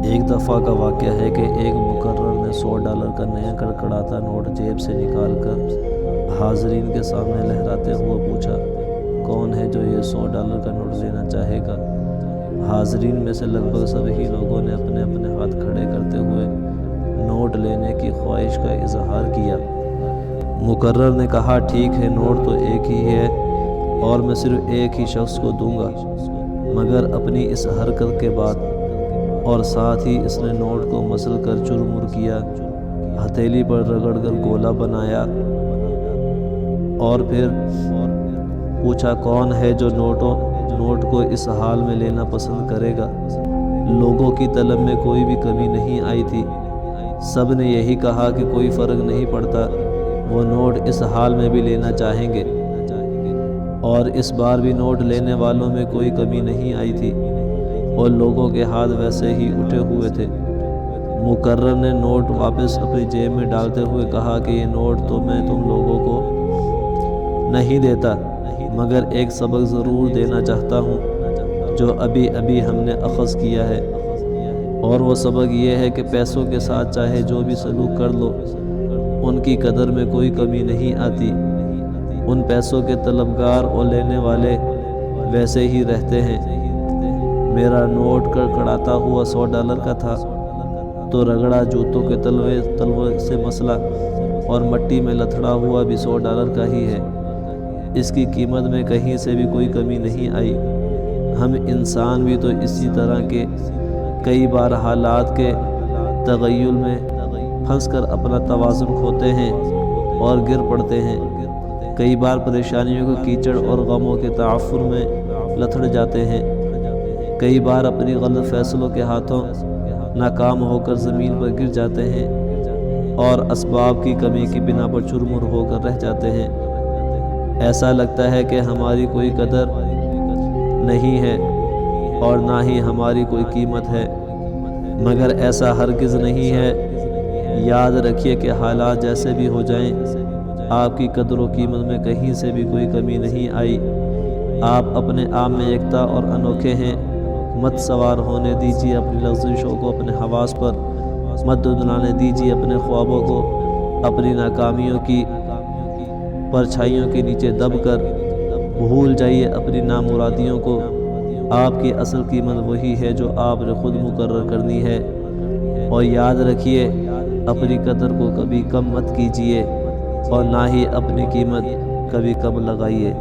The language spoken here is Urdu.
ایک دفعہ کا واقعہ ہے کہ ایک مقرر نے $100 کا نیا کڑکڑاتا نوٹ جیب سے نکال کر حاضرین کے سامنے لہراتے ہوئے پوچھا، کون ہے جو یہ $100 کا نوٹ لینا چاہے گا؟ حاضرین میں سے لگ بھگ سبھی لوگوں نے اپنے اپنے ہاتھ کھڑے کرتے ہوئے نوٹ لینے کی خواہش کا اظہار کیا۔ مقرر نے کہا، ٹھیک ہے، نوٹ تو ایک ہی ہے اور میں صرف ایک ہی شخص کو دوں گا، مگر اپنی اس حرکت کے بعد اور ساتھ ہی اس نے نوٹ کو مسل کر چرمر کیا، ہتھیلی پر رگڑ کر گولا بنایا اور پھر پوچھا، کون ہے جو نوٹ کو اس حال میں لینا پسند کرے گا؟ لوگوں کی طلب میں کوئی بھی کمی نہیں آئی تھی، سب نے یہی کہا کہ کوئی فرق نہیں پڑتا، وہ نوٹ اس حال میں بھی لینا چاہیں گے۔ اور اس بار بھی نوٹ لینے والوں میں کوئی کمی نہیں آئی تھی اور لوگوں کے ہاتھ ویسے ہی اٹھے ہوئے تھے۔ مقرر نے نوٹ واپس اپنی جیب میں ڈالتے ہوئے کہا کہ یہ نوٹ تو میں تم لوگوں کو نہیں دیتا، مگر ایک سبق ضرور دینا چاہتا ہوں جو ابھی ابھی ہم نے اخذ کیا ہے، اور وہ سبق یہ ہے کہ پیسوں کے ساتھ چاہے جو بھی سلوک کر لو، ان کی قدر میں کوئی کمی نہیں آتی۔ ان پیسوں کے طلبگار اور لینے والے ویسے ہی رہتے ہیں۔ میرا نوٹ کڑکڑاتا ہوا $100 کا تھا تو رگڑا جوتوں کے تلوے سے مسلا اور مٹی میں لتھڑا ہوا بھی $100 کا ہی ہے۔ اس کی قیمت میں کہیں سے بھی کوئی کمی نہیں آئی۔ ہم انسان بھی تو اسی طرح کے کئی بار حالات کے تغیر میں پھنس کر اپنا توازن کھوتے ہیں اور گر پڑتے ہیں، کئی بار پریشانیوں کے کیچڑ اور غموں کے تعفر میں لتھڑ جاتے ہیں، کئی بار اپنی غلط فیصلوں کے ہاتھوں ناکام ہو کر زمین پر گر جاتے ہیں اور اسباب کی کمی کی بنا پر چرمر ہو کر رہ جاتے ہیں۔ ایسا لگتا ہے کہ ہماری کوئی قدر نہیں ہے اور نہ ہی ہماری کوئی قیمت ہے، مگر ایسا ہرگز نہیں ہے۔ یاد رکھیے کہ حالات جیسے بھی ہو جائیں، آپ کی قدر و قیمت میں کہیں سے بھی کوئی کمی نہیں آئی۔ آپ اپنے آپ میں یکتا اور انوکھے ہیں۔ مت سوار ہونے دیجیے اپنی لغزشوں کو اپنے حواس پر، مت دھندلانے دیجیے اپنے خوابوں کو، اپنی ناکامیوں کی پرچھائیوں کے نیچے دب کر بھول جائیے اپنی نامرادیوں کو۔ آپ کی اصل قیمت وہی ہے جو آپ نے خود مقرر کرنی ہے، اور یاد رکھیے اپنی قدر کو کبھی کم مت کیجیے اور نہ ہی اپنی قیمت کبھی کم لگائیے۔